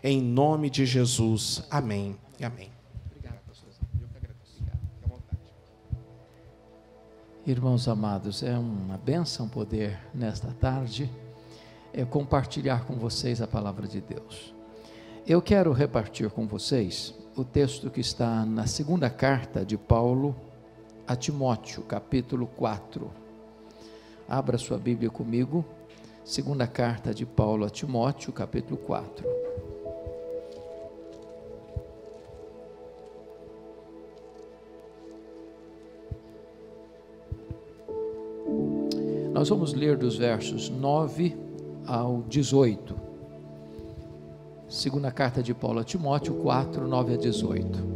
em nome de Jesus. Amém e amém. Obrigado, pastorzão. Eu que agradeço. Obrigado. Fique à vontade. Irmãos amados, é uma bênção poder, nesta tarde, compartilhar com vocês a palavra de Deus. Eu quero repartir com vocês o texto que está na segunda carta de Paulo a Timóteo, capítulo 4. Abra sua Bíblia comigo, segunda carta de Paulo a Timóteo, capítulo 4. Nós vamos ler dos versos 9 ao 18. Segunda carta de Paulo a Timóteo 4, 9 a 18.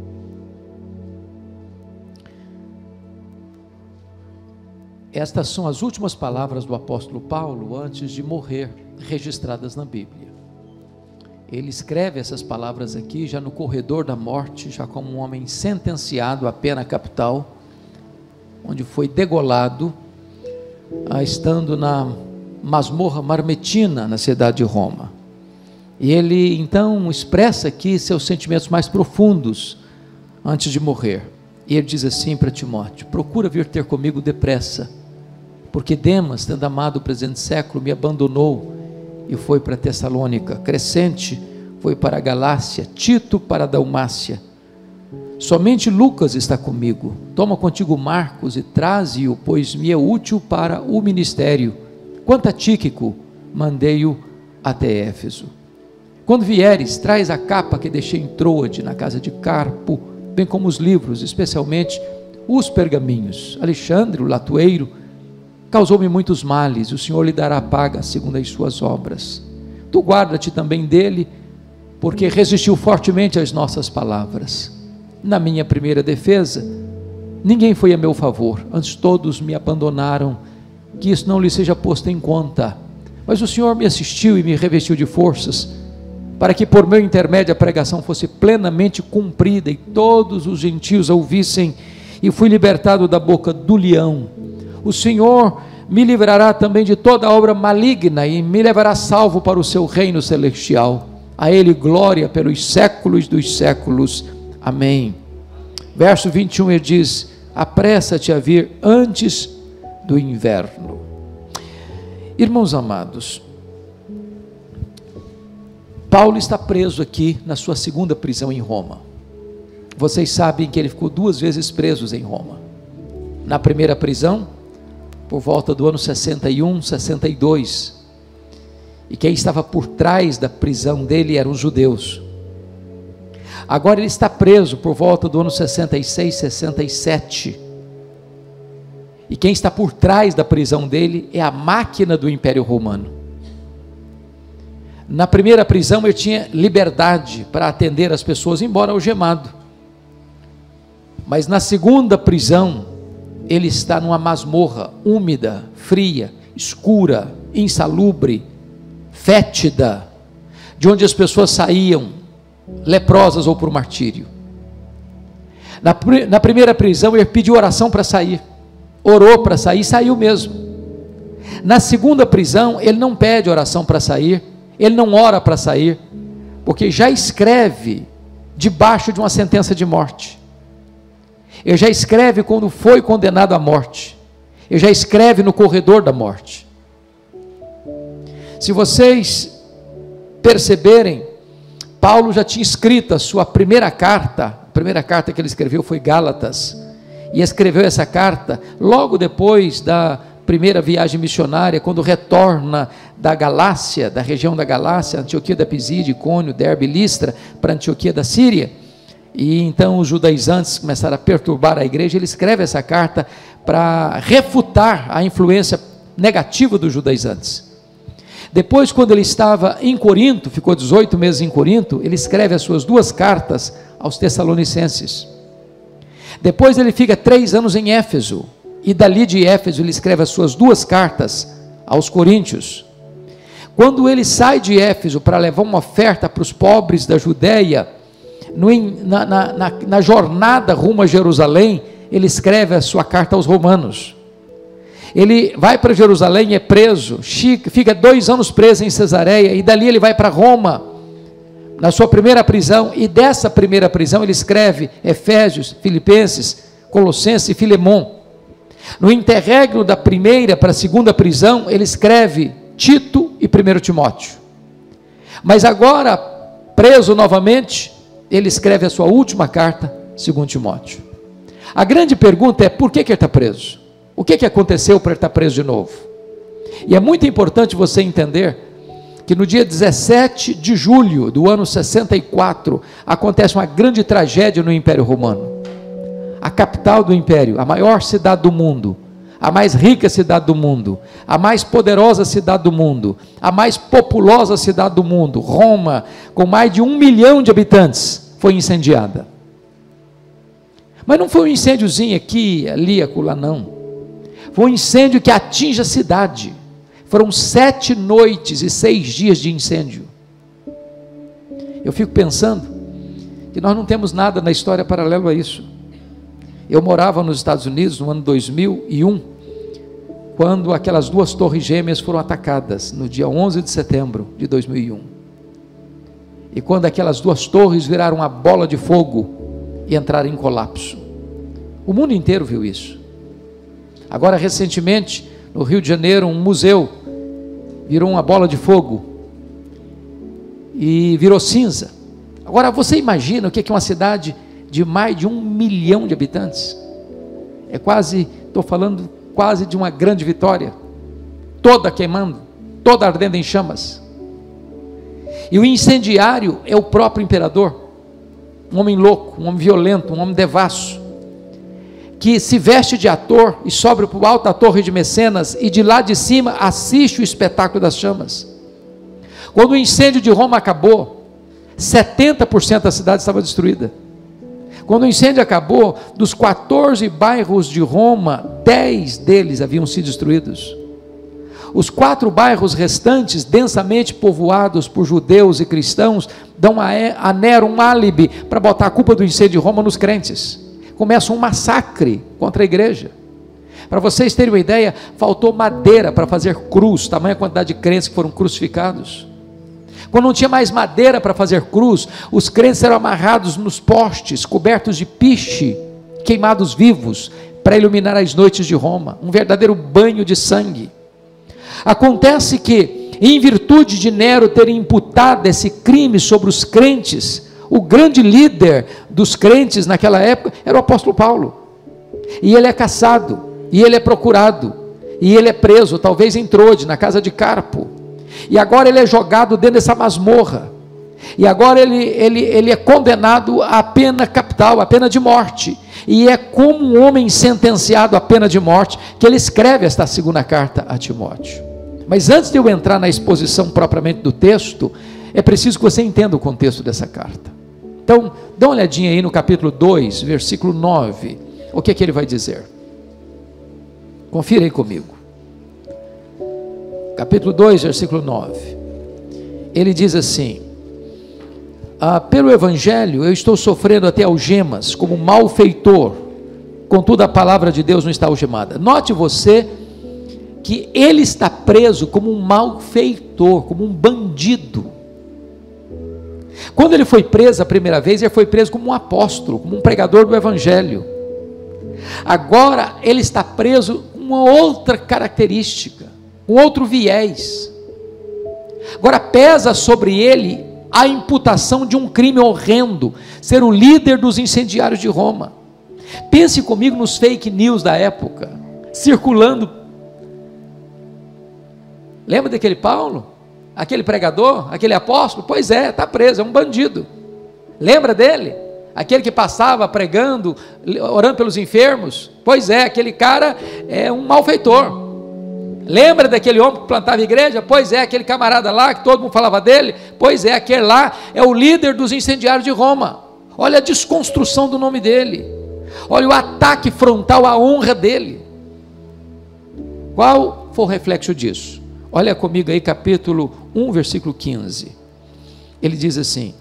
Estas são as últimas palavras do apóstolo Paulo antes de morrer, registradas na Bíblia. Ele escreve essas palavras aqui já no corredor da morte, já como um homem sentenciado à pena capital, onde foi degolado, estando na masmorra marmetina na cidade de Roma. E ele então expressa aqui seus sentimentos mais profundos antes de morrer. E ele diz assim para Timóteo: procura vir ter comigo depressa, porque Demas, tendo amado o presente século, me abandonou e foi para Tessalônica. Crescente foi para a Galácia, Tito para a Dalmácia. Somente Lucas está comigo. Toma contigo Marcos e traze-o, pois me é útil para o ministério. Quanto a Tíquico, mandei-o até Éfeso. Quando vieres, traz a capa que deixei em Troade, na casa de Carpo, bem como os livros, especialmente os pergaminhos. Alexandre, o latoeiro, causou-me muitos males, e o Senhor lhe dará paga segundo as suas obras. Tu guarda-te também dele, porque resistiu fortemente às nossas palavras. Na minha primeira defesa, ninguém foi a meu favor, antes todos me abandonaram. Que isso não lhe seja posto em conta, mas o Senhor me assistiu e me revestiu de forças, para que por meu intermédio a pregação fosse plenamente cumprida, e todos os gentios a ouvissem, e fui libertado da boca do leão. O Senhor me livrará também de toda obra maligna, e me levará salvo para o seu reino celestial. A Ele glória pelos séculos dos séculos. Amém. Verso 21, ele diz: apressa-te a vir antes do inverno. Irmãos amados, Paulo está preso aqui na sua segunda prisão em Roma. Vocês sabem que ele ficou 2 vezes preso em Roma. Na primeira prisão, por volta do ano 61, 62. E quem estava por trás da prisão dele eram os judeus. Agora ele está preso por volta do ano 66, 67. E quem está por trás da prisão dele é a máquina do Império Romano. Na primeira prisão ele tinha liberdade para atender as pessoas, embora algemado. Mas na segunda prisão, ele está numa masmorra úmida, fria, escura, insalubre, fétida, de onde as pessoas saíam leprosas ou por martírio. Na primeira prisão ele pediu oração para sair, orou para sair e saiu mesmo. Na segunda prisão ele não pede oração para sair, ele não ora para sair, porque já escreve debaixo de uma sentença de morte. Ele já escreve quando foi condenado à morte. Ele já escreve no corredor da morte. Se vocês perceberem, Paulo já tinha escrito a sua primeira carta. A primeira carta que ele escreveu foi Gálatas, e escreveu essa carta logo depois da primeira viagem missionária, quando retorna da Galácia, da região da Galácia, Antioquia da Pisídia, Icônio, Derbe e Listra, para Antioquia da Síria. E então os judaizantes começaram a perturbar a igreja. Ele escreve essa carta para refutar a influência negativa dos judaizantes. Depois, quando ele estava em Corinto, ficou 18 meses em Corinto, ele escreve as suas 2 cartas aos Tessalonicenses. Depois ele fica 3 anos em Éfeso, e dali de Éfeso ele escreve as suas 2 cartas aos Coríntios. Quando ele sai de Éfeso para levar uma oferta para os pobres da Judéia, na jornada rumo a Jerusalém, ele escreve a sua carta aos Romanos. Ele vai para Jerusalém, é preso, fica 2 anos preso em Cesareia, e dali ele vai para Roma, na sua primeira prisão, e dessa primeira prisão ele escreve Efésios, Filipenses, Colossenses e Filemon. No interregno da primeira para a segunda prisão, ele escreve Tito e 1 Timóteo. Mas agora, preso novamente, ele escreve a sua última carta, 2 Timóteo. A grande pergunta é, por que ele está preso? O que aconteceu para ele estar preso de novo? E é muito importante você entender que no dia 17 de julho do ano 64, acontece uma grande tragédia no Império Romano. A capital do Império, a maior cidade do mundo, a mais rica cidade do mundo, a mais poderosa cidade do mundo, a mais populosa cidade do mundo, Roma, com mais de 1 milhão de habitantes, foi incendiada. Mas não foi um incêndiozinho aqui, ali, acolá, não. Foi um incêndio que atinge a cidade. Foram 7 noites e 6 dias de incêndio. Eu fico pensando que nós não temos nada na história paralelo a isso. Eu morava nos Estados Unidos no ano 2001, quando aquelas 2 torres gêmeas foram atacadas, no dia 11 de setembro de 2001. E quando aquelas 2 torres viraram uma bola de fogo e entraram em colapso. O mundo inteiro viu isso. Agora, recentemente, no Rio de Janeiro, um museu virou uma bola de fogo e virou cinza. Agora, você imagina o que é uma cidade de mais de 1 milhão de habitantes? É quase, estou falando quase de uma grande Vitória, toda queimando, toda ardendo em chamas. E o incendiário é o próprio imperador, um homem louco, um homem violento, um homem devasso, que se veste de ator e sobe para o alto da torre de Mecenas e de lá de cima assiste o espetáculo das chamas. Quando o incêndio de Roma acabou, 70% da cidade estava destruída. Quando o incêndio acabou, dos 14 bairros de Roma, 10 deles haviam sido destruídos. Os 4 bairros restantes, densamente povoados por judeus e cristãos, dão a Nero um álibi para botar a culpa do incêndio de Roma nos crentes. Começa um massacre contra a igreja. Para vocês terem uma ideia, faltou madeira para fazer cruz, tamanha quantidade de crentes que foram crucificados. Quando não tinha mais madeira para fazer cruz, os crentes eram amarrados nos postes, cobertos de piche, queimados vivos, para iluminar as noites de Roma, um verdadeiro banho de sangue. Acontece que, em virtude de Nero ter imputado esse crime sobre os crentes, o grande líder dos crentes naquela época era o apóstolo Paulo, e ele é caçado, e ele é procurado, e ele é preso, talvez em Trode, na casa de Carpo, e agora ele é jogado dentro dessa masmorra, e agora ele é condenado à pena capital, à pena de morte, e é como um homem sentenciado à pena de morte, que ele escreve esta 2ª carta a Timóteo. Mas antes de eu entrar na exposição propriamente do texto, é preciso que você entenda o contexto dessa carta. Então, dá uma olhadinha aí no capítulo 2, versículo 9, o que ele vai dizer? Confira aí comigo. Capítulo 2, versículo 9. Ele diz assim: pelo Evangelho eu estou sofrendo até algemas, como malfeitor, contudo a palavra de Deus não está algemada. Note você que ele está preso como um malfeitor, como um bandido. Quando ele foi preso a primeira vez, ele foi preso como um apóstolo, como um pregador do Evangelho. Agora ele está preso com uma outra característica, um outro viés. Agora pesa sobre ele a imputação de um crime horrendo, ser o líder dos incendiários de Roma. Pense comigo nos fake news da época, circulando. Lembra daquele Paulo? Aquele pregador, aquele apóstolo? Pois é, está preso, é um bandido. Lembra dele? Aquele que passava pregando, orando pelos enfermos? Pois é, aquele cara é um malfeitor. Lembra daquele homem que plantava igreja? Pois é, aquele camarada lá que todo mundo falava dele? Pois é, aquele lá é o líder dos incendiários de Roma. Olha a desconstrução do nome dele. Olha o ataque frontal à honra dele. Qual foi o reflexo disso? Olha comigo aí capítulo 1, versículo 15. Ele diz assim: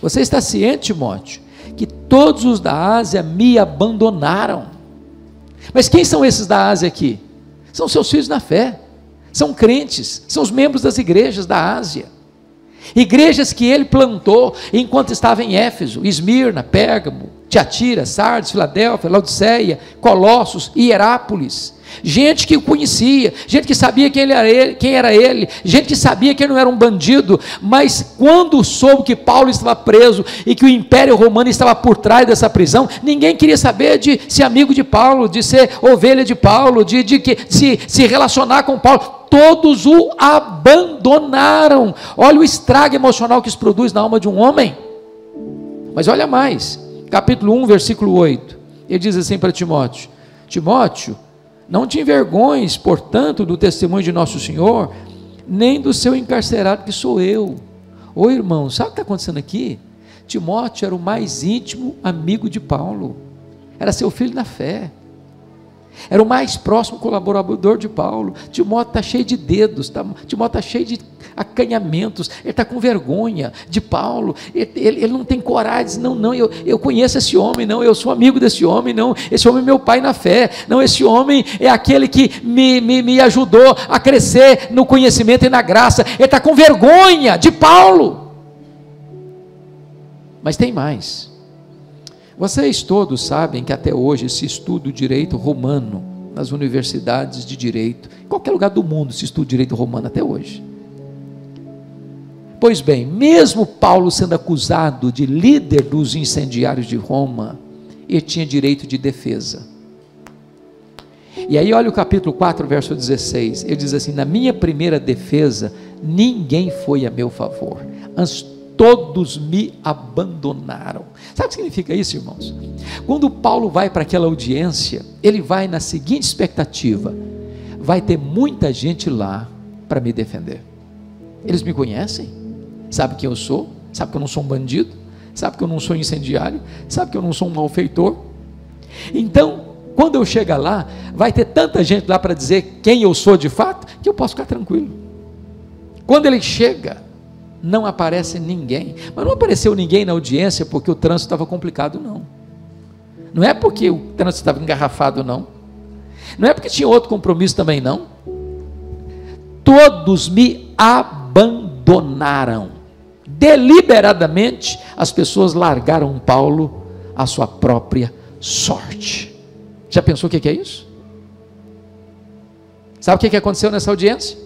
você está ciente, Timóteo, que todos os da Ásia me abandonaram. Mas quem são esses da Ásia aqui? São seus filhos na fé, são crentes, são os membros das igrejas da Ásia. igrejas que ele plantou enquanto estava em Éfeso, Esmirna, Pérgamo, Tiatira, Sardes, Filadélfia, Laodiceia, Colossos, Hierápolis. Gente que o conhecia, gente que sabia quem era ele, gente que sabia que ele não era um bandido, mas quando soube que Paulo estava preso e que o Império Romano estava por trás dessa prisão, ninguém queria saber de ser amigo de Paulo, de ser ovelha de Paulo, de se relacionar com Paulo. Todos o abandonaram. Olha o estrago emocional que isso produz na alma de um homem. Mas olha mais, capítulo 1, versículo 8, ele diz assim para Timóteo: Timóteo, não te envergonhes, portanto, do testemunho de nosso Senhor, nem do seu encarcerado que sou eu. Ô irmão, sabe o que está acontecendo aqui? Timóteo era o mais íntimo amigo de Paulo, era seu filho na fé, era o mais próximo colaborador de Paulo. Timóteo está cheio de dedos, Timóteo está cheio de acanhamentos, ele está com vergonha de Paulo, ele não tem coragem, diz, não, eu conheço esse homem, não, eu sou amigo desse homem, não, esse homem é meu pai na fé, não, esse homem é aquele que me ajudou a crescer no conhecimento e na graça. Ele está com vergonha de Paulo. Mas tem mais. Vocês todos sabem que até hoje se estuda o direito romano nas universidades de direito, em qualquer lugar do mundo se estuda o direito romano até hoje. Pois bem, mesmo Paulo sendo acusado de líder dos incendiários de Roma, ele tinha direito de defesa. E aí olha o capítulo 4, verso 16, ele diz assim: na minha primeira defesa, ninguém foi a meu favor, antes todos me abandonaram. Sabe o que significa isso, irmãos? Quando Paulo vai para aquela audiência, ele vai na seguinte expectativa: vai ter muita gente lá para me defender. Eles me conhecem, sabe quem eu sou, sabe que eu não sou um bandido, sabe que eu não sou incendiário, sabe que eu não sou um malfeitor. Então, quando eu chegar lá, vai ter tanta gente lá para dizer quem eu sou de fato, que eu posso ficar tranquilo. Quando ele chega, não aparece ninguém, mas não apareceu ninguém na audiência porque o trânsito estava complicado, não é porque o trânsito estava engarrafado, não é porque tinha outro compromisso também, não. Todos me abandonaram, deliberadamente as pessoas largaram Paulo à sua própria sorte. Já pensou o que é isso? Sabe o que aconteceu nessa audiência?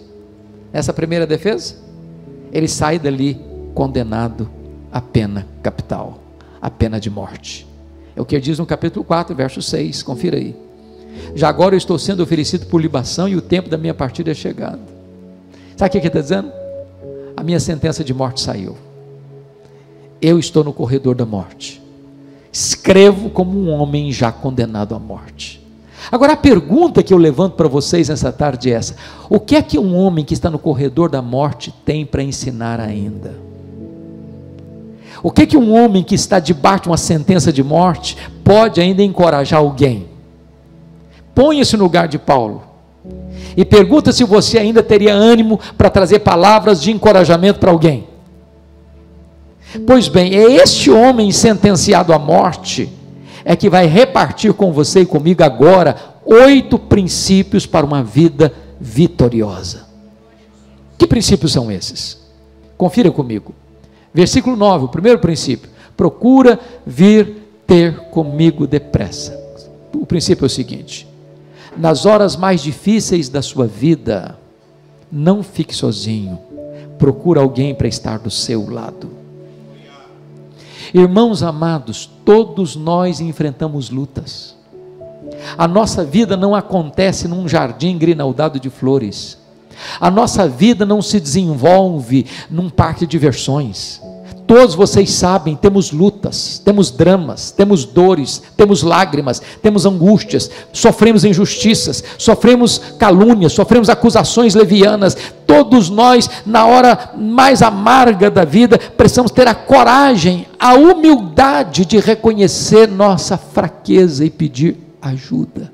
Nessa primeira defesa? Ele sai dali condenado à pena capital, à pena de morte. É o que ele diz no capítulo 4, verso 6, confira aí. Já agora eu estou sendo oferecido por libação e o tempo da minha partida é chegado. Sabe o que ele está dizendo? A minha sentença de morte saiu. Eu estou no corredor da morte. Escrevo como um homem já condenado à morte. Agora a pergunta que eu levanto para vocês nessa tarde é essa: o que é que um homem que está no corredor da morte tem para ensinar ainda? O que é que um homem que está debaixo de uma sentença de morte pode ainda encorajar alguém? Ponha-se no lugar de Paulo e pergunta se você ainda teria ânimo para trazer palavras de encorajamento para alguém. Pois bem, é este homem sentenciado à morte é que vai repartir com você e comigo agora 8 princípios para uma vida vitoriosa. Que princípios são esses? Confira comigo. Versículo 9, o primeiro princípio: procura vir ter comigo depressa. O princípio é o seguinte: nas horas mais difíceis da sua vida, não fique sozinho, procura alguém para estar do seu lado. Irmãos amados, todos nós enfrentamos lutas. A nossa vida não acontece num jardim grinaldado de flores. A nossa vida não se desenvolve num parque de diversões. Todos vocês sabem, temos lutas, temos dramas, temos dores, temos lágrimas, temos angústias, sofremos injustiças, sofremos calúnias, sofremos acusações levianas. Todos nós, na hora mais amarga da vida, precisamos ter a coragem, a humildade de reconhecer nossa fraqueza e pedir ajuda.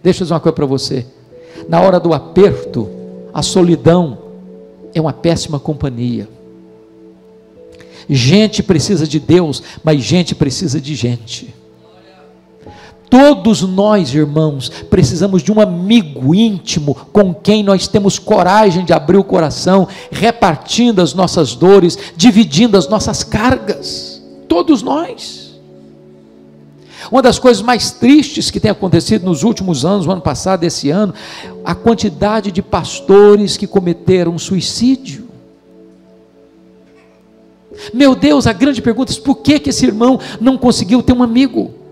Deixa eu dizer uma coisa para você: na hora do aperto, a solidão é uma péssima companhia. Gente precisa de Deus, mas gente precisa de gente. Todos nós, irmãos, precisamos de um amigo íntimo com quem nós temos coragem de abrir o coração, repartindo as nossas dores, dividindo as nossas cargas. Todos nós. Uma das coisas mais tristes que tem acontecido nos últimos anos, o ano passado, esse ano, a quantidade de pastores que cometeram suicídio. Meu Deus, a grande pergunta é: por que esse irmão não conseguiu ter um amigo?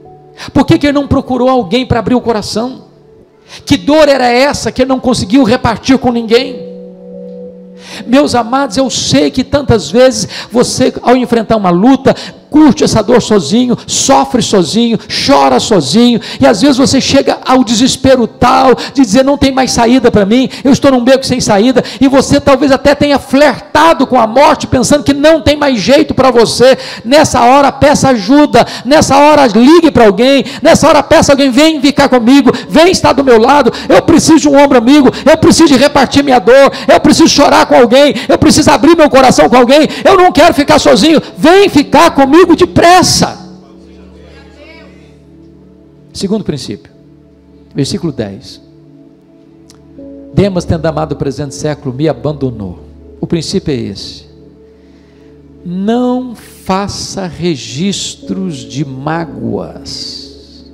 Por que ele não procurou alguém para abrir o coração? Que dor era essa que ele não conseguiu repartir com ninguém? Meus amados, eu sei que tantas vezes você, ao enfrentar uma luta, curte essa dor sozinho, sofre sozinho, chora sozinho, e às vezes você chega ao desespero tal, de dizer: não tem mais saída para mim, eu estou num beco sem saída, e você talvez até tenha flertado com a morte, pensando que não tem mais jeito para você. Nessa hora peça ajuda, nessa hora ligue para alguém, nessa hora peça alguém: vem ficar comigo, vem estar do meu lado, eu preciso de um ombro amigo, eu preciso de repartir minha dor, eu preciso chorar com alguém, eu preciso abrir meu coração com alguém, eu não quero ficar sozinho, vem ficar comigo depressa. Segundo princípio, versículo 10: Demas, tendo amado o presente século, me abandonou. O princípio é esse: não faça registros de mágoas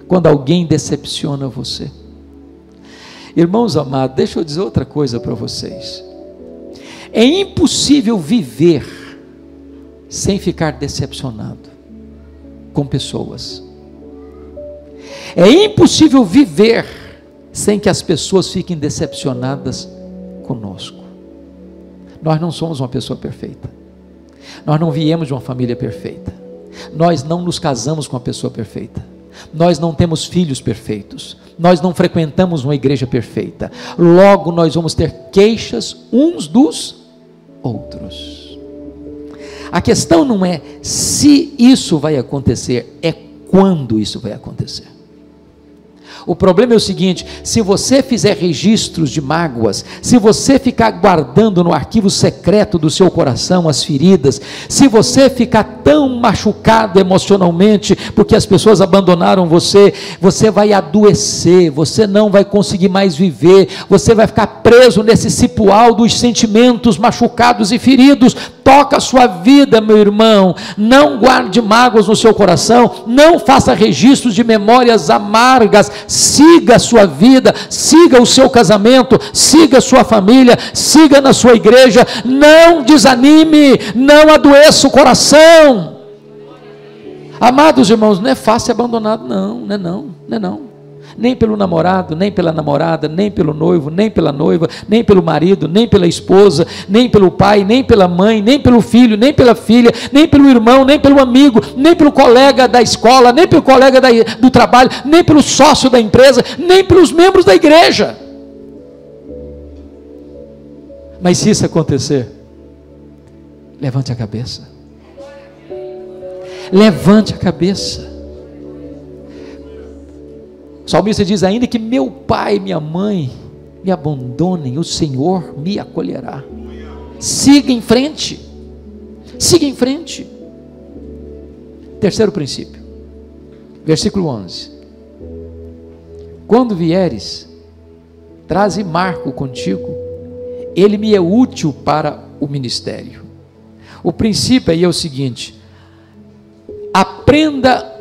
quando alguém decepciona você. Irmãos amados, deixa eu dizer outra coisa para vocês: é impossível viver sem ficar decepcionado com pessoas. É impossível viver sem que as pessoas fiquem decepcionadas conosco. Nós não somos uma pessoa perfeita, nós não viemos de uma família perfeita, nós não nos casamos com uma pessoa perfeita, nós não temos filhos perfeitos, nós não frequentamos uma igreja perfeita. Logo nós vamos ter queixas uns dos outros. A questão não é se isso vai acontecer, é quando isso vai acontecer. O problema é o seguinte: se você fizer registros de mágoas, se você ficar guardando no arquivo secreto do seu coração as feridas, se você ficar tão machucado emocionalmente porque as pessoas abandonaram você, você vai adoecer, você não vai conseguir mais viver, você vai ficar preso nesse cipoal dos sentimentos machucados e feridos. Toca a sua vida, meu irmão, não guarde mágoas no seu coração, não faça registros de memórias amargas, siga a sua vida, siga o seu casamento, siga a sua família, siga na sua igreja, não desanime, não adoeça o coração. Amados irmãos, não é fácil abandonar, não é não. Nem pelo namorado, nem pela namorada, nem pelo noivo, nem pela noiva, nem pelo marido, nem pela esposa, nem pelo pai, nem pela mãe, nem pelo filho, nem pela filha, nem pelo irmão, nem pelo amigo, nem pelo colega da escola, nem pelo colega do trabalho, nem pelo sócio da empresa, nem pelos membros da igreja. Mas se isso acontecer, levante a cabeça. Levante a cabeça. O salmista diz: ainda que meu pai e minha mãe me abandonem, o Senhor me acolherá. Siga em frente. Siga em frente. Terceiro princípio, versículo 11: quando vieres, traze Marco contigo, ele me é útil para o ministério. O princípio aí é o seguinte: aprenda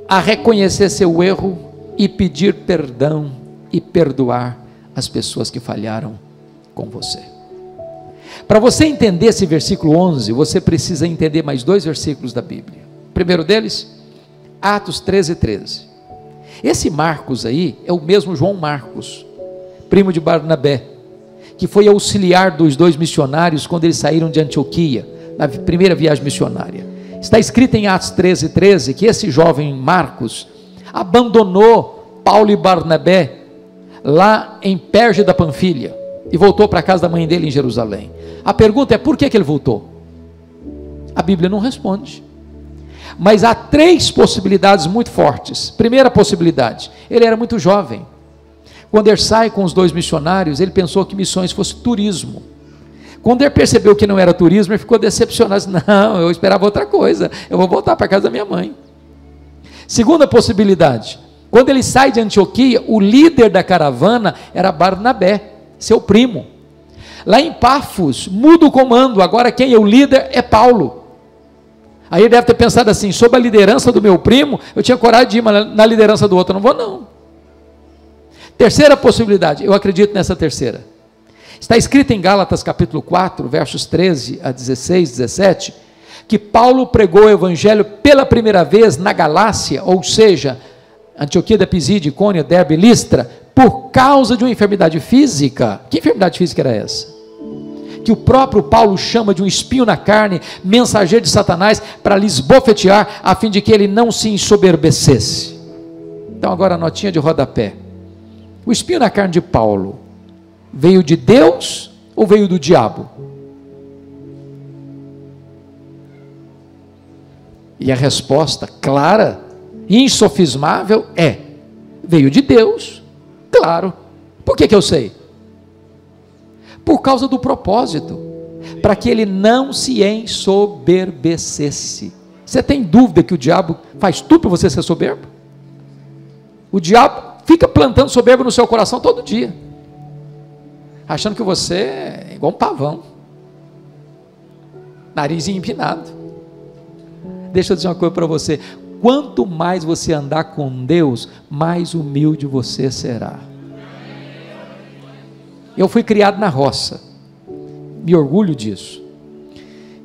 a reconhecer seu erro e pedir perdão e perdoar as pessoas que falharam com você. Para você entender esse versículo 11, você precisa entender mais dois versículos da Bíblia. O primeiro deles, Atos 13:13. Esse Marcos aí é o mesmo João Marcos, primo de Barnabé, que foi auxiliar dos dois missionários quando eles saíram de Antioquia, na primeira viagem missionária. Está escrito em Atos 13:13 que esse jovem Marcos abandonou Paulo e Barnabé lá em Perge da Panfilha e voltou para a casa da mãe dele em Jerusalém. A pergunta é: por que ele voltou? A Bíblia não responde, mas há três possibilidades muito fortes. Primeira possibilidade: ele era muito jovem. Quando ele sai com os dois missionários, ele pensou que missões fosse turismo. Quando ele percebeu que não era turismo, ele ficou decepcionado. Não, eu esperava outra coisa, eu vou voltar para a casa da minha mãe. Segunda possibilidade, quando ele sai de Antioquia, o líder da caravana era Barnabé, seu primo. Lá em Pafos, muda o comando, agora quem é o líder é Paulo. Aí ele deve ter pensado assim, sob a liderança do meu primo, eu tinha coragem de ir, mas na liderança do outro eu não vou não. Terceira possibilidade, eu acredito nessa terceira. Está escrito em Gálatas capítulo 4, versos 13 a 16, 17, que Paulo pregou o evangelho pela primeira vez na Galácia, ou seja, Antioquia da Pisídia, Icônio, Derbe e Listra, por causa de uma enfermidade física. Que enfermidade física era essa? Que o próprio Paulo chama de um espinho na carne, mensageiro de Satanás, para lhes bofetear, a fim de que ele não se ensoberbecesse. Então agora a notinha de rodapé. O espinho na carne de Paulo veio de Deus ou veio do diabo? E a resposta clara, insofismável é: veio de Deus, claro. Por que eu sei? Por causa do propósito, para que ele não se ensoberbecesse. Você tem dúvida que o diabo faz tudo para você ser soberbo? O diabo fica plantando soberba no seu coração todo dia, achando que você é igual um pavão, nariz empinado. Deixa eu dizer uma coisa para você: quanto mais você andar com Deus, mais humilde você será. Eu fui criado na roça, me orgulho disso.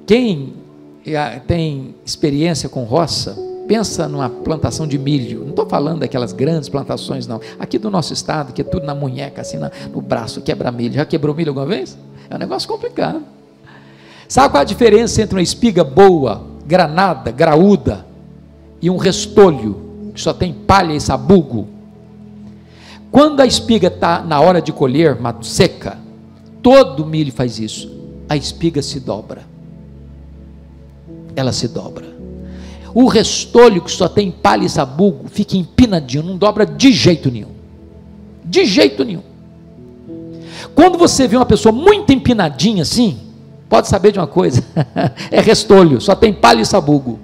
Quem tem experiência com roça, pensa numa plantação de milho. Não estou falando daquelas grandes plantações não, aqui do nosso estado, que é tudo na munheca, assim no braço, quebra milho. Já quebrou milho alguma vez? É um negócio complicado. Sabe qual a diferença entre uma espiga boa, granada, graúda, e um restolho, que só tem palha e sabugo? Quando a espiga está na hora de colher, seca, todo milho faz isso, a espiga se dobra, ela se dobra. O restolho, que só tem palha e sabugo, fica empinadinho, não dobra de jeito nenhum, de jeito nenhum. Quando você vê uma pessoa muito empinadinha assim, pode saber de uma coisa, é restolho, só tem palha e sabugo,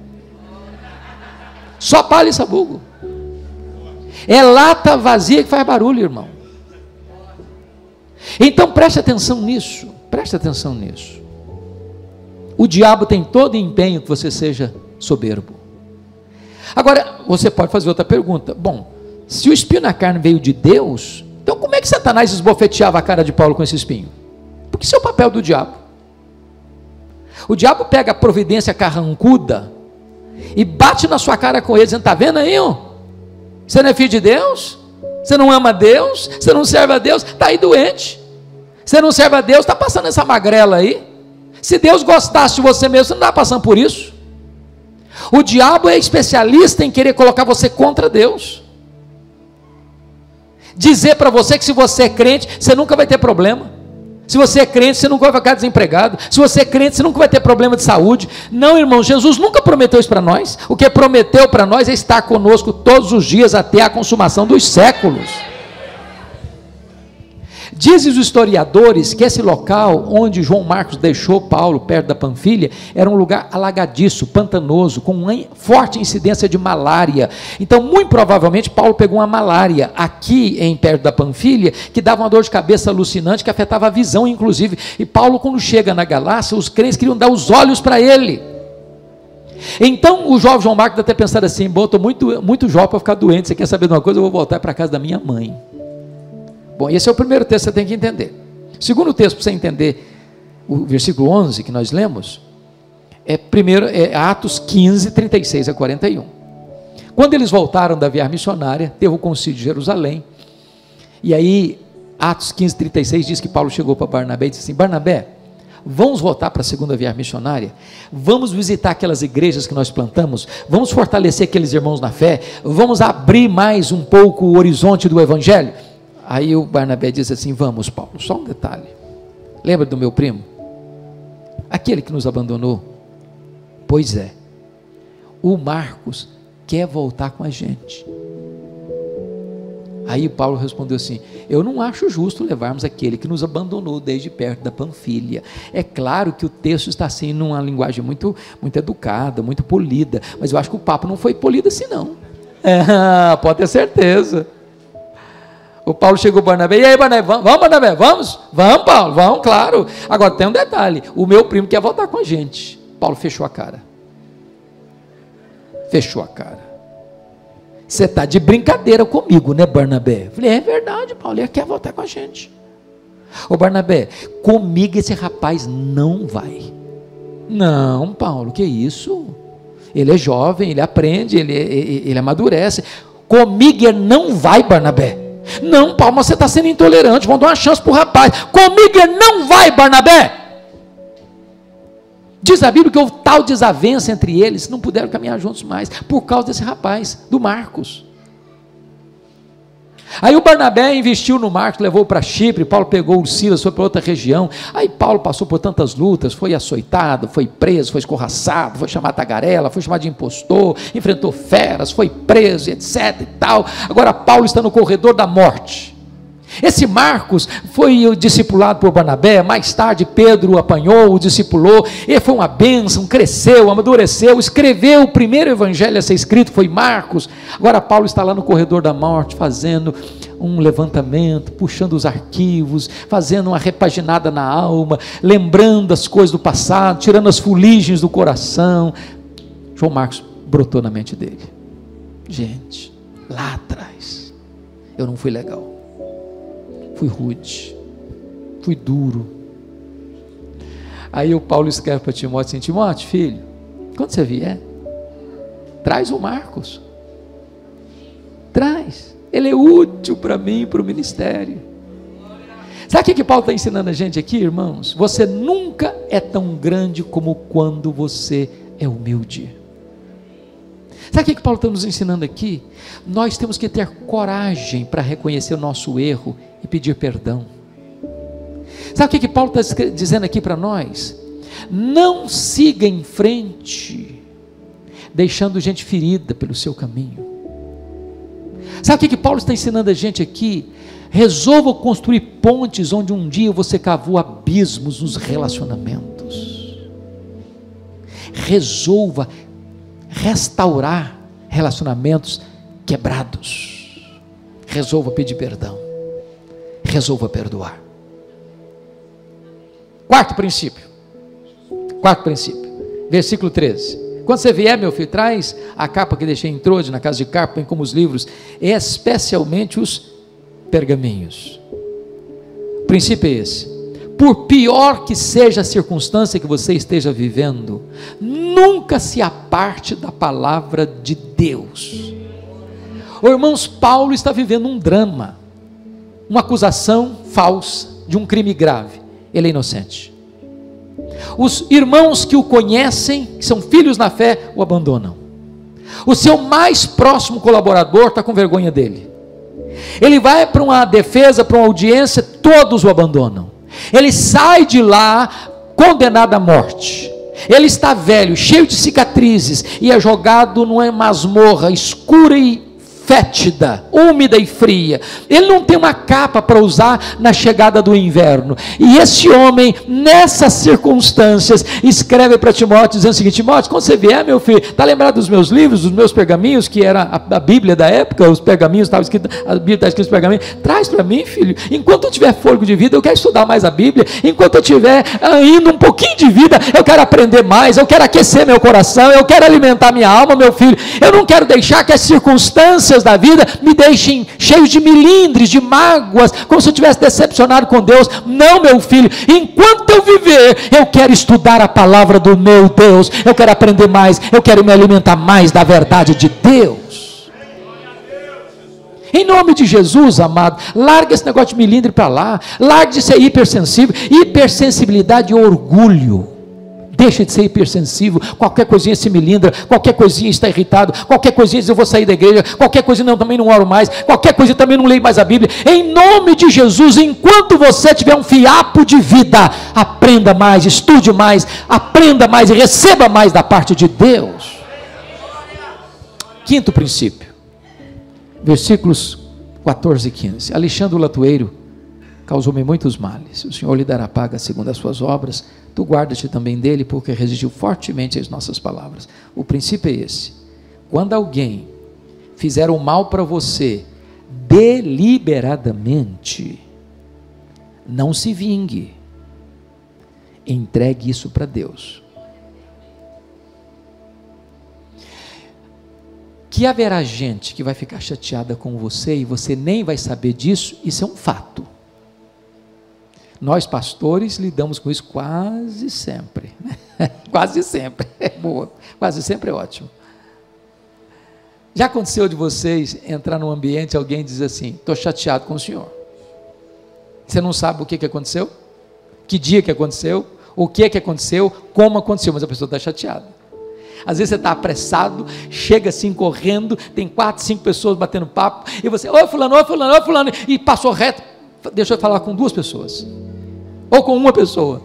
só palha e sabugo. É lata vazia que faz barulho, irmão. Então preste atenção nisso, preste atenção nisso. O diabo tem todo empenho que você seja soberbo. Agora, você pode fazer outra pergunta. Bom, se o espinho na carne veio de Deus, então como é que Satanás esbofeteava a cara de Paulo com esse espinho? Porque isso é o papel do diabo. O diabo pega a providência carrancuda e bate na sua cara com ele, dizendo: está vendo aí, ó? Você não é filho de Deus? Você não ama Deus? Você não serve a Deus? Está aí doente. Você não serve a Deus? Está passando essa magrela aí. Se Deus gostasse de você mesmo, você não está passando por isso. O diabo é especialista em querer colocar você contra Deus, dizer para você que se você é crente, você nunca vai ter problema. Se você é crente, você nunca vai ficar desempregado. Se você é crente, você nunca vai ter problema de saúde. Não, irmão, Jesus nunca prometeu isso para nós. O que prometeu para nós é estar conosco todos os dias até a consumação dos séculos. Dizem os historiadores que esse local onde João Marcos deixou Paulo, perto da Panfilha, era um lugar alagadiço, pantanoso, com uma forte incidência de malária. Então, muito provavelmente, Paulo pegou uma malária aqui, perto da Panfilha, que dava uma dor de cabeça alucinante, que afetava a visão, inclusive. E Paulo, quando chega na Galácia, os crentes queriam dar os olhos para ele. Então, o jovem João Marcos deve ter pensado assim: bom, estou muito jovem para ficar doente, você quer saber de uma coisa? Eu vou voltar para a casa da minha mãe. Bom, esse é o primeiro texto que você tem que entender. O segundo texto, para você entender o versículo 11 que nós lemos, é Atos 15, 36 a 41. Quando eles voltaram da viagem missionária, teve o concílio de Jerusalém, e aí Atos 15, 36 diz que Paulo chegou para Barnabé e disse assim: Barnabé, vamos voltar para a segunda viagem missionária, vamos visitar aquelas igrejas que nós plantamos, vamos fortalecer aqueles irmãos na fé, vamos abrir mais um pouco o horizonte do evangelho. Aí o Barnabé diz assim: vamos, Paulo, só um detalhe, lembra do meu primo? Aquele que nos abandonou? Pois é, o Marcos quer voltar com a gente. Aí Paulo respondeu assim: eu não acho justo levarmos aquele que nos abandonou desde perto da Panfilha. É claro que o texto está assim numa linguagem muito educada, muito polida, mas eu acho que o papo não foi polido assim não. Pode ter certeza. O Paulo chegou ao Barnabé, e aí Barnabé, vamos Barnabé, vamos? Vamos Paulo, vamos, claro. Agora tem um detalhe, o meu primo quer voltar com a gente. Paulo fechou a cara. Fechou a cara. Você está de brincadeira comigo, né Barnabé? Falei, é verdade Paulo, ele quer voltar com a gente. Ô Barnabé, comigo esse rapaz não vai. Não Paulo, que isso? Ele é jovem, ele aprende, ele amadurece. Comigo ele não vai Barnabé. Não Paulo, mas você está sendo intolerante, vamos dar uma chance para o rapaz. Comigo ele não vai Barnabé. Diz a Bíblia que houve tal desavença entre eles, não puderam caminhar juntos mais, por causa desse rapaz, do Marcos. Aí o Barnabé investiu no Marcos, levou para Chipre, Paulo pegou o Silas, foi para outra região. Aí Paulo passou por tantas lutas, foi açoitado, foi preso, foi escorraçado, foi chamado de tagarela, foi chamado de impostor, enfrentou feras, foi preso, etc e tal. Agora Paulo está no corredor da morte. Esse Marcos foi discipulado por Barnabé, mais tarde Pedro o apanhou, o discipulou, ele foi uma bênção, cresceu, amadureceu, escreveu o primeiro evangelho a ser escrito, foi Marcos. Agora Paulo está lá no corredor da morte, fazendo um levantamento, puxando os arquivos, fazendo uma repaginada na alma, lembrando as coisas do passado, tirando as fuligens do coração. João Marcos brotou na mente dele. Gente, lá atrás, eu não fui legal. Fui rude, fui duro. Aí o Paulo escreve para Timóteo assim: Timóteo, filho, quando você vier, traz o Marcos, traz, ele é útil para mim e para o ministério. Sabe o que Paulo está ensinando a gente aqui, irmãos? Você nunca é tão grande como quando você é humilde. Sabe o que Paulo está nos ensinando aqui? Nós temos que ter coragem para reconhecer o nosso erro e pedir perdão. Sabe o que Paulo está dizendo aqui para nós? Não siga em frente, deixando gente ferida pelo seu caminho. Sabe o que Paulo está ensinando a gente aqui? Resolva construir pontes onde um dia você cavou abismos nos relacionamentos. Resolva restaurar relacionamentos quebrados. Resolva pedir perdão. Resolva perdoar. Quarto princípio, versículo 13. Quando você vier, meu filho, traz a capa que deixei em Trode, na casa de Carpo, bem como os livros, especialmente os pergaminhos. O princípio é esse: por pior que seja a circunstância que você esteja vivendo, nunca se aparte da palavra de Deus. Irmãos, Paulo está vivendo um drama, uma acusação falsa de um crime grave. Ele é inocente. Os irmãos que o conhecem, que são filhos na fé, o abandonam. O seu mais próximo colaborador está com vergonha dele. Ele vai para uma defesa, para uma audiência, todos o abandonam. Ele sai de lá condenado à morte. Ele está velho, cheio de cicatrizes, e é jogado numa masmorra escura e fétida, úmida e fria. Ele não tem uma capa para usar na chegada do inverno. E esse homem, nessas circunstâncias, escreve para Timóteo, dizendo o seguinte: Timóteo, quando você vier, meu filho, está lembrado dos meus livros, dos meus pergaminhos, que era a Bíblia da época, os pergaminhos, estava escrito, a Bíblia está escrita nos pergaminhos, traz para mim, filho. Enquanto eu tiver fôlego de vida, eu quero estudar mais a Bíblia. Enquanto eu tiver indo um pouquinho de vida, eu quero aprender mais, eu quero aquecer meu coração, eu quero alimentar minha alma, meu filho. Eu não quero deixar que as circunstâncias da vida me deixem cheios de milindres, de mágoas, como se eu tivesse decepcionado com Deus. Não, meu filho, enquanto eu viver, eu quero estudar a palavra do meu Deus, eu quero aprender mais, eu quero me alimentar mais da verdade de Deus. Em nome de Jesus, amado, larga esse negócio de milindre para lá, larga de ser hipersensível. Hipersensibilidade e orgulho. Deixa de ser hipersensível. Qualquer coisinha se melindra, qualquer coisinha está irritado, qualquer coisinha diz eu vou sair da igreja, qualquer coisinha não, também não oro mais, qualquer coisinha também não leio mais a Bíblia. Em nome de Jesus, enquanto você tiver um fiapo de vida, aprenda mais, estude mais, aprenda mais e receba mais da parte de Deus. Quinto princípio, versículos 14 e 15. Alexandre o Latueiro causou-me muitos males, o Senhor lhe dará paga segundo as suas obras. Tu guarda-te também dele, porque resistiu fortemente às nossas palavras. O princípio é esse: quando alguém fizeram mal para você deliberadamente, não se vingue, entregue isso para Deus. Que haverá gente que vai ficar chateada com você e você nem vai saber disso, isso é um fato. Nós pastores lidamos com isso quase sempre, quase sempre, é boa, quase sempre é ótimo. Já aconteceu de vocês entrar num ambiente e alguém diz assim, estou chateado com o senhor, você não sabe o que aconteceu, que dia que aconteceu, o que aconteceu, como aconteceu, mas a pessoa está chateada. Às vezes você está apressado, chega assim correndo, tem 4, 5 pessoas batendo papo, e você, oi fulano, e passou reto, deixa eu falar com 2 pessoas, ou com uma pessoa,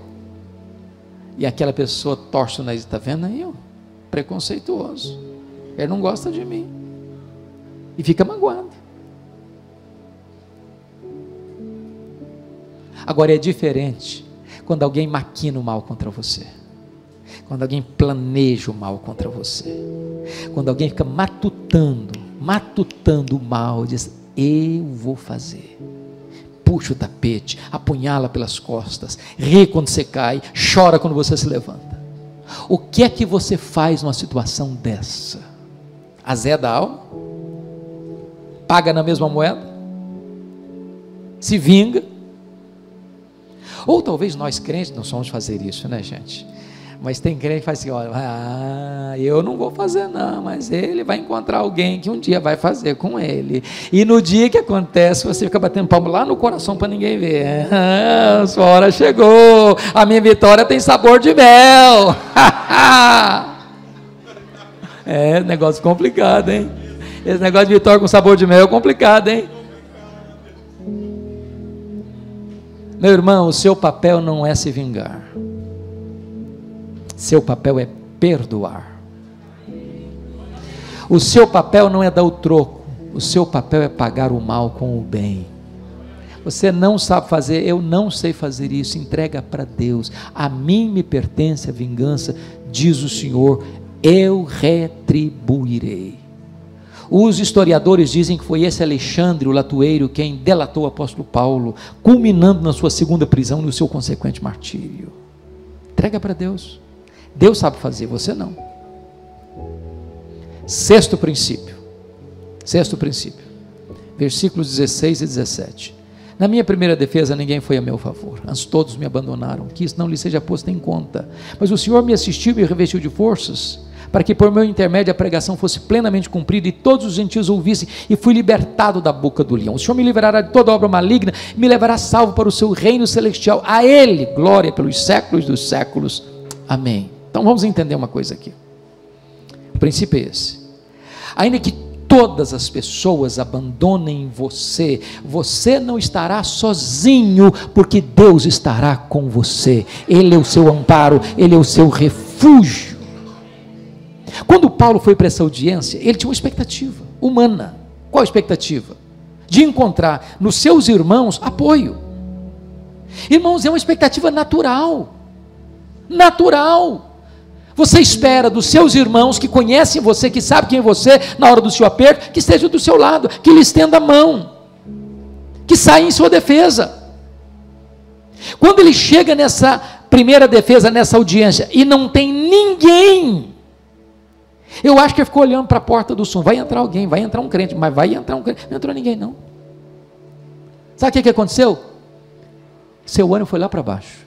e aquela pessoa torce o nariz, está vendo aí, ó, preconceituoso, ele não gosta de mim, e fica magoado. Agora é diferente, quando alguém maquina o mal contra você, quando alguém planeja o mal contra você, quando alguém fica matutando o mal, diz, eu vou fazer, puxa o tapete, apunhala pelas costas, ri quando você cai, chora quando você se levanta. O que é que você faz numa situação dessa? Azeda a alma? Paga na mesma moeda? Se vinga? Ou talvez nós crentes não somos fazer isso, né, gente? Mas tem crente que faz assim, olha, eu não vou fazer não, mas ele vai encontrar alguém que um dia vai fazer com ele, e no dia que acontece, você fica batendo palmo lá no coração para ninguém ver, sua hora chegou, a minha vitória tem sabor de mel, é negócio complicado, hein, esse negócio de vitória com sabor de mel é complicado, hein. Meu irmão, o seu papel não é se vingar, seu papel é perdoar. O seu papel não é dar o troco, o seu papel é pagar o mal com o bem. Você não sabe fazer, eu não sei fazer isso, entrega para Deus. A mim me pertence a vingança, diz o Senhor, eu retribuirei. Os historiadores dizem que foi esse Alexandre, o latueiro, quem delatou o apóstolo Paulo, culminando na sua segunda prisão e no seu consequente martírio. Entrega para Deus. Deus sabe fazer, você não. Sexto princípio, versículos 16 e 17. Na minha primeira defesa ninguém foi a meu favor, antes todos me abandonaram, que isso não lhe seja posto em conta, mas o Senhor me assistiu e me revestiu de forças, para que por meu intermédio a pregação fosse plenamente cumprida e todos os gentios ouvissem, e fui libertado da boca do leão. O Senhor me livrará de toda obra maligna, me levará salvo para o seu reino celestial, a Ele glória pelos séculos dos séculos, amém. Então vamos entender uma coisa aqui, o princípio é esse, ainda que todas as pessoas abandonem você, você não estará sozinho, porque Deus estará com você, Ele é o seu amparo, Ele é o seu refúgio. Quando Paulo foi para essa audiência, ele tinha uma expectativa humana. Qual a expectativa? De encontrar nos seus irmãos apoio. Irmãos, é uma expectativa natural. Você espera dos seus irmãos que conhecem você, que sabem quem é você, na hora do seu aperto, que estejam do seu lado, que lhe estenda a mão, que saia em sua defesa. Quando ele chega nessa primeira defesa, nessa audiência, e não tem ninguém, eu acho que ele ficou olhando para a porta do som, vai entrar alguém, vai entrar um crente, mas vai entrar um crente, não entrou ninguém não. Sabe o que aconteceu? Seu ânimo foi lá para baixo,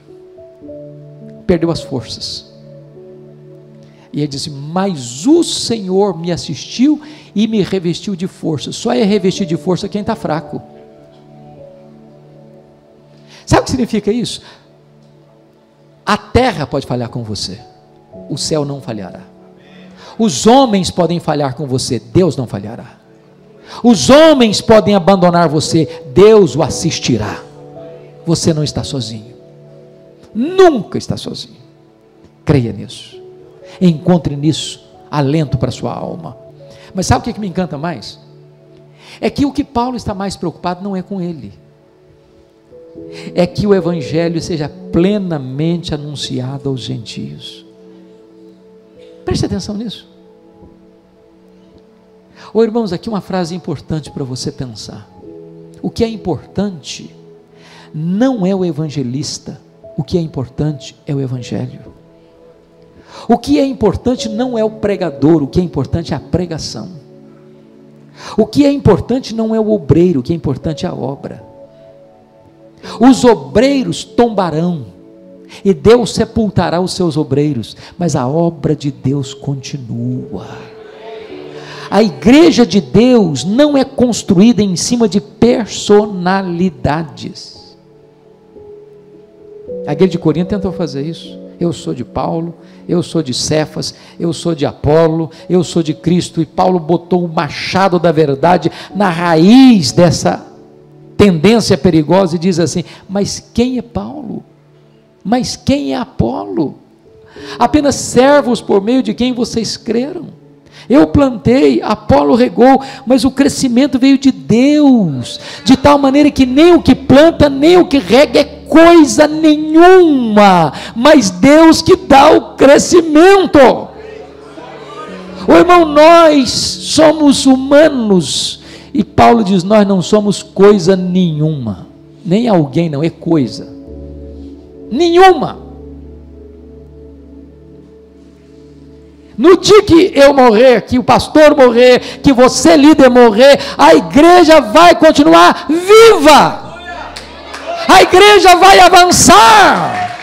perdeu as forças, e ele disse, mas o Senhor me assistiu e me revestiu de força. Só é revestir de força quem está fraco. Sabe o que significa isso? A terra pode falhar com você, o céu não falhará. Os homens podem falhar com você, Deus não falhará. Os homens podem abandonar você, Deus o assistirá. Você não está sozinho, nunca está sozinho. Creia nisso, encontre nisso alento para a sua alma. Mas sabe o que me encanta mais? É que o que Paulo está mais preocupado não é com ele, é que o evangelho seja plenamente anunciado aos gentios. Preste atenção nisso. Irmãos, aqui uma frase importante para você pensar. O que é importante não é o evangelista, o que é importante é o evangelho. O que é importante não é o pregador, o que é importante é a pregação. O que é importante não é o obreiro, o que é importante é a obra. Os obreiros tombarão, e Deus sepultará os seus obreiros, mas a obra de Deus continua. A igreja de Deus não é construída em cima de personalidades. A igreja de Corinto tentou fazer isso. Eu sou de Paulo, eu sou de Cefas, eu sou de Apolo, eu sou de Cristo, e Paulo botou o machado da verdade na raiz dessa tendência perigosa e diz assim: mas quem é Paulo? Mas quem é Apolo? Apenas servos por meio de quem vocês creram. Eu plantei, Apolo regou, mas o crescimento veio de Deus, de tal maneira que nem o que planta, nem o que rega é coisa nenhuma, mas Deus que dá o crescimento. Irmão, nós somos humanos, e Paulo diz: nós não somos coisa nenhuma, nem alguém, não, é coisa nenhuma. No dia que eu morrer, que o pastor morrer, que você líder morrer, a igreja vai continuar viva, a igreja vai avançar,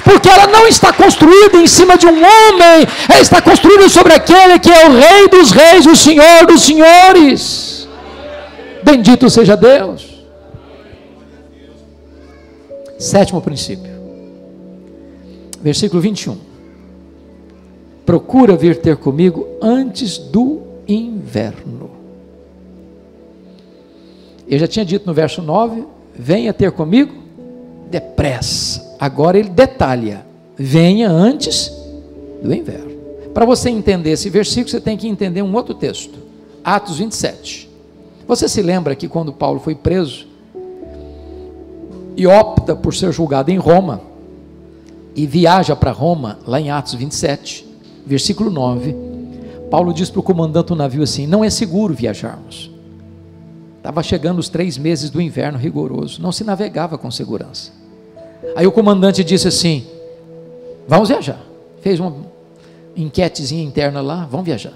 porque ela não está construída em cima de um homem, ela está construída sobre aquele que é o Rei dos reis, o Senhor dos senhores. Bendito seja Deus. Sétimo princípio, versículo 21. Procura vir ter comigo antes do inverno. Eu já tinha dito no verso 9, venha ter comigo depressa. Agora ele detalha, venha antes do inverno. Para você entender esse versículo, você tem que entender um outro texto, Atos 27. Você se lembra que quando Paulo foi preso e opta por ser julgado em Roma, e viaja para Roma, lá em Atos 27, versículo 9, Paulo diz para o comandante do navio assim: não é seguro viajarmos. Estava chegando os 3 meses do inverno rigoroso, não se navegava com segurança. Aí o comandante disse assim: vamos viajar. Fez uma enquetezinha interna lá, vamos viajar.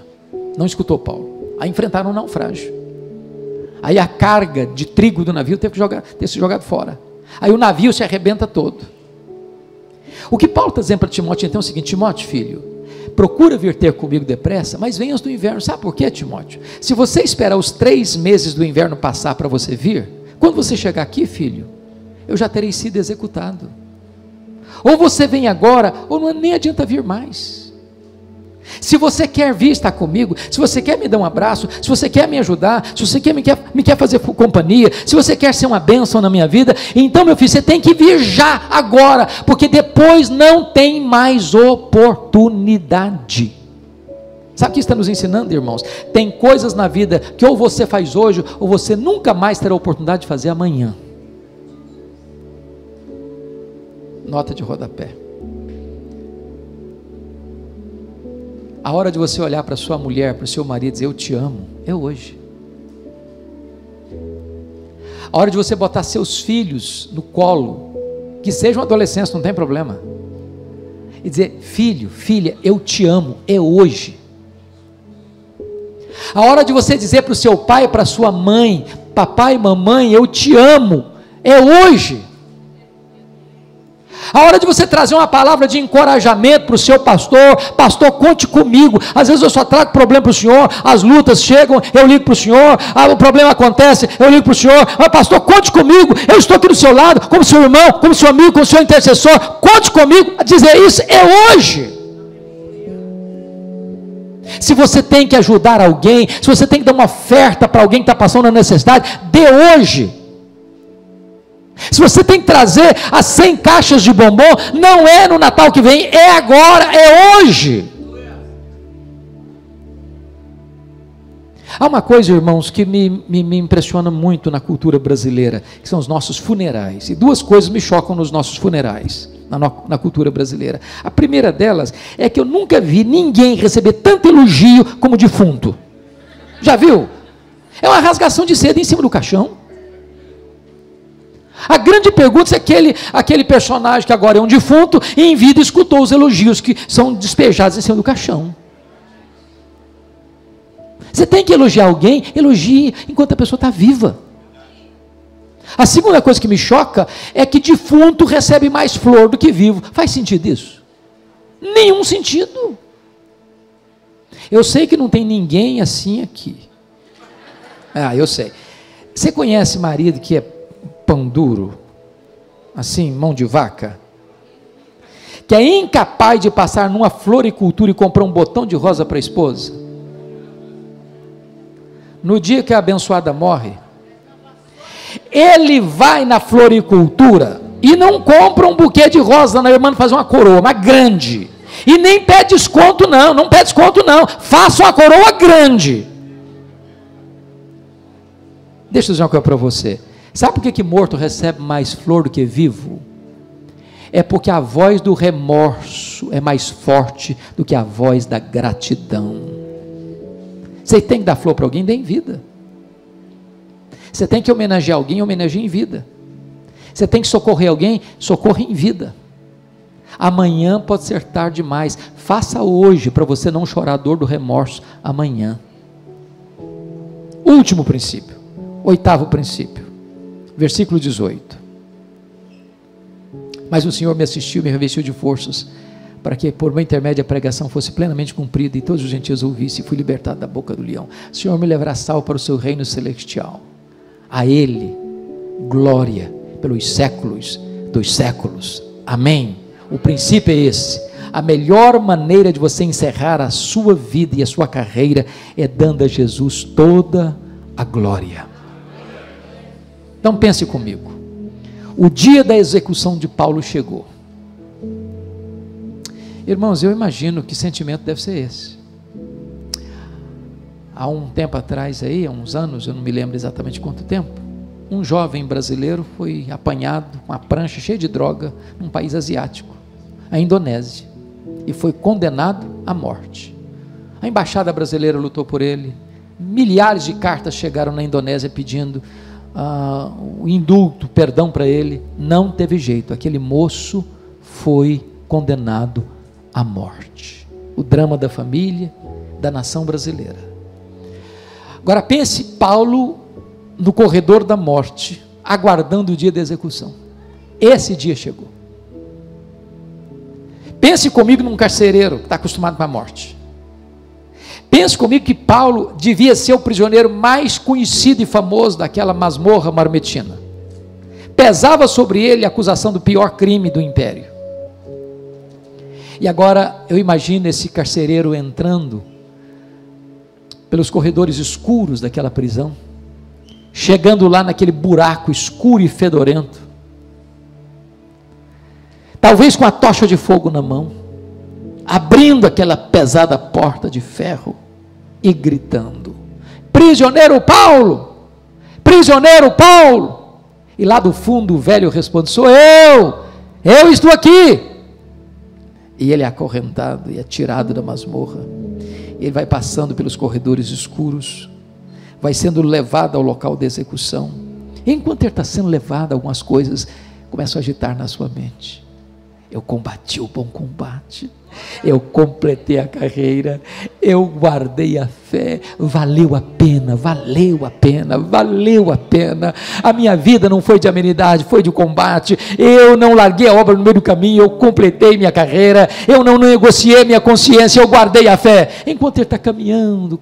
Não escutou Paulo. Aí enfrentaram um naufrágio. Aí a carga de trigo do navio teve que ter se jogado fora. Aí o navio se arrebenta todo. O que Paulo está dizendo para Timóteo então é o seguinte: Timóteo, filho, procura vir ter comigo depressa, mas venha antes do inverno. Sabe por quê, Timóteo? Se você esperar os 3 meses do inverno passar para você vir, quando você chegar aqui, filho, eu já terei sido executado. Ou você vem agora, ou não, nem adianta vir mais. Se você quer vir estar comigo, se você quer me dar um abraço, se você quer me ajudar, se você me quer fazer companhia, se você quer ser uma bênção na minha vida, então, meu filho, você tem que vir já, agora, porque depois não tem mais oportunidade. Sabe o que está nos ensinando, irmãos? Tem coisas na vida que ou você faz hoje, ou você nunca mais terá a oportunidade de fazer amanhã. Nota de rodapé. A hora de você olhar para sua mulher, para o seu marido e dizer: eu te amo, é hoje. A hora de você botar seus filhos no colo, que sejam adolescentes, não tem problema, e dizer: filho, filha, eu te amo, é hoje. A hora de você dizer para o seu pai, para a sua mãe: papai, mamãe, eu te amo, é hoje. A hora de você trazer uma palavra de encorajamento para o seu pastor: pastor, conte comigo. Às vezes eu só trago problema para o senhor, as lutas chegam, eu ligo para o senhor, o problema acontece, eu ligo para o senhor, mas pastor, conte comigo, eu estou aqui do seu lado, como seu irmão, como seu amigo, como seu intercessor, conte comigo. A dizer isso é hoje. Se você tem que ajudar alguém, se você tem que dar uma oferta para alguém que está passando necessidade, dê hoje. Se você tem que trazer as 100 caixas de bombom, não é no Natal que vem, é agora, é hoje. Há uma coisa, irmãos, que me impressiona muito na cultura brasileira, que são os nossos funerais. E 2 coisas me chocam nos nossos funerais, na cultura brasileira. A primeira delas é que eu nunca vi ninguém receber tanto elogio como defunto. Já viu? É uma rasgação de seda em cima do caixão. A grande pergunta é se aquele personagem que agora é um defunto, em vida escutou os elogios que são despejados em cima do caixão. Você tem que elogiar alguém, elogie enquanto a pessoa está viva. A segunda coisa que me choca é que defunto recebe mais flor do que vivo. Faz sentido isso? Nenhum sentido. Eu sei que não tem ninguém assim aqui. Eu sei. Você conhece marido que é pão duro? Assim, mão de vaca? Que é incapaz de passar numa floricultura e comprar um botão de rosa para a esposa? No dia que a abençoada morre, ele vai na floricultura e não compra um buquê de rosa na irmã fazer uma coroa, mas grande. E nem pede desconto não, não pede desconto não. Faça uma coroa grande. Deixa eu dizer uma coisa para você. Sabe por que morto recebe mais flor do que vivo? É porque a voz do remorso é mais forte do que a voz da gratidão. Você tem que dar flor para alguém, dê em vida. Você tem que homenagear alguém, homenageie em vida. Você tem que socorrer alguém, socorra em vida. Amanhã pode ser tarde demais. Faça hoje para você não chorar a dor do remorso amanhã. Último princípio, oitavo princípio, versículo 18. Mas o Senhor me assistiu, me revestiu de forças, para que por meu intermédio a pregação fosse plenamente cumprida e todos os gentios ouvissem, e fui libertado da boca do leão. O Senhor me levará salvo para o seu reino celestial. A Ele glória pelos séculos dos séculos. Amém. O princípio é esse. A melhor maneira de você encerrar a sua vida e a sua carreira é dando a Jesus toda a glória. Então pense comigo. O dia da execução de Paulo chegou. Irmãos, eu imagino que sentimento deve ser esse. Há um tempo atrás aí, há uns anos, eu não me lembro exatamente quanto tempo, um jovem brasileiro foi apanhado com uma prancha cheia de droga num país asiático, a Indonésia, e foi condenado à morte. A embaixada brasileira lutou por ele, milhares de cartas chegaram na Indonésia pedindo o indulto, perdão para ele. Não teve jeito, aquele moço foi condenado à morte. O drama da família, da nação brasileira. Agora pense Paulo no corredor da morte, aguardando o dia da execução. Esse dia chegou. Pense comigo num carcereiro que está acostumado com a morte. Pense comigo que Paulo devia ser o prisioneiro mais conhecido e famoso daquela masmorra marmetina. Pesava sobre ele a acusação do pior crime do império. E agora eu imagino esse carcereiro entrando pelos corredores escuros daquela prisão, chegando lá naquele buraco escuro e fedorento, talvez com a tocha de fogo na mão, abrindo aquela pesada porta de ferro e gritando: prisioneiro Paulo, prisioneiro Paulo. E lá do fundo o velho responde: sou eu estou aqui. E ele é acorrentado e atirado da masmorra. Ele vai passando pelos corredores escuros, vai sendo levado ao local de execução. E enquanto ele está sendo levado, algumas coisas começam a agitar na sua mente. Eu combati o bom combate, eu completei a carreira, eu guardei a fé, valeu a pena, valeu a pena, valeu a pena. A minha vida não foi de amenidade, foi de combate. Eu não larguei a obra no meio do caminho, eu completei minha carreira, eu não negociei minha consciência, eu guardei a fé. Enquanto ele está caminhando,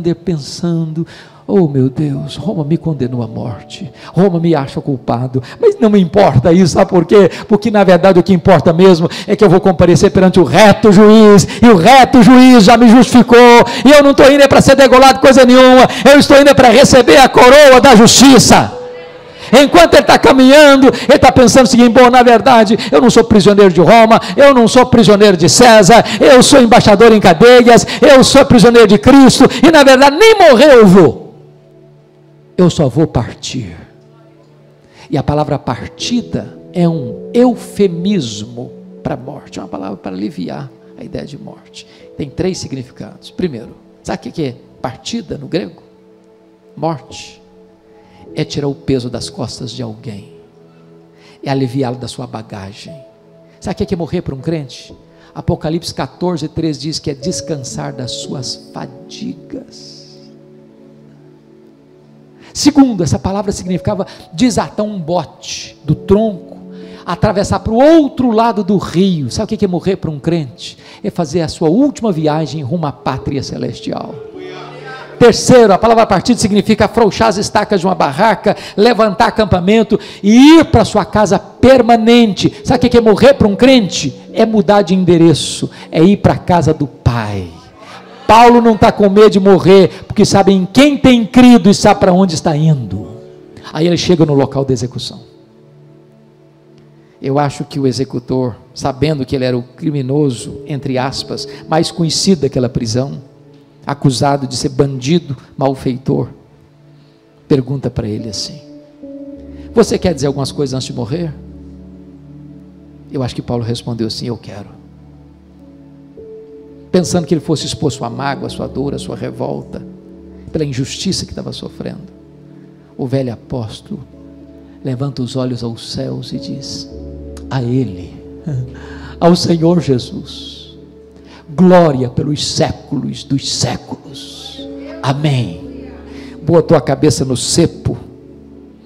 ele pensando: oh meu Deus, Roma me condenou à morte, Roma me acha culpado, mas não me importa isso, sabe por quê? Porque na verdade o que importa mesmo é que eu vou comparecer perante o reto juiz, e o reto juiz já me justificou, e eu não estou indo para ser degolado coisa nenhuma, eu estou indo para receber a coroa da justiça. Enquanto ele está caminhando, ele está pensando o seguinte: bom, na verdade, eu não sou prisioneiro de Roma, eu não sou prisioneiro de César, eu sou embaixador em cadeias, eu sou prisioneiro de Cristo, e na verdade nem morrer eu vou. Eu só vou partir. E a palavra partida é um eufemismo para a morte, é uma palavra para aliviar a ideia de morte. Tem 3 significados. Primeiro, sabe o que é partida no grego, morte, é tirar o peso das costas de alguém, é aliviá-lo da sua bagagem. Sabe o que é morrer para um crente? Apocalipse 14:3 diz que é descansar das suas fadigas. Segundo, essa palavra significava desatar um bote do tronco, atravessar para o outro lado do rio. Sabe o que é morrer para um crente? É fazer a sua última viagem rumo à pátria celestial. Terceiro, a palavra partido significa afrouxar as estacas de uma barraca, levantar acampamento e ir para a sua casa permanente. Sabe o que é morrer para um crente? É mudar de endereço, é ir para a casa do Pai. Paulo não está com medo de morrer, porque sabe em quem tem crido e sabe para onde está indo. Aí ele chega no local da execução. Eu acho que o executor, sabendo que ele era o criminoso, entre aspas, mais conhecido daquela prisão, acusado de ser bandido, malfeitor, pergunta para ele assim: você quer dizer algumas coisas antes de morrer? Eu acho que Paulo respondeu assim: eu quero. Pensando que ele fosse expor sua mágoa, sua dor, a sua revolta, pela injustiça que estava sofrendo, o velho apóstolo levanta os olhos aos céus e diz: a Ele, ao Senhor Jesus, glória pelos séculos dos séculos, amém. Botou a cabeça no cepo,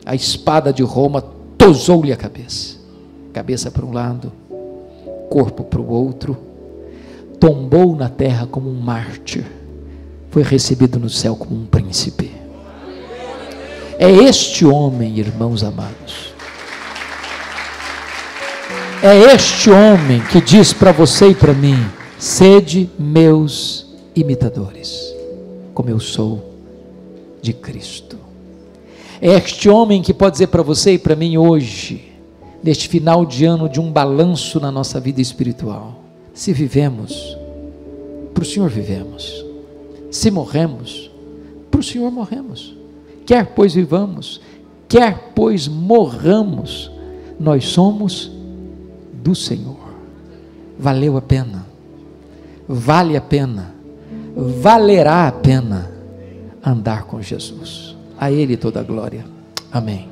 a espada de Roma tosou-lhe a cabeça para um lado, corpo para o outro, tombou na terra como um mártir, foi recebido no céu como um príncipe. É este homem, irmãos amados, é este homem que diz para você e para mim: sede meus imitadores, como eu sou de Cristo. É este homem que pode dizer para você e para mim hoje, neste final de ano de um balanço na nossa vida espiritual: se vivemos, para o Senhor vivemos; se morremos, para o Senhor morremos. Quer pois vivamos, quer pois morramos, nós somos do Senhor. Valeu a pena, vale a pena, valerá a pena andar com Jesus. A Ele toda a glória. Amém.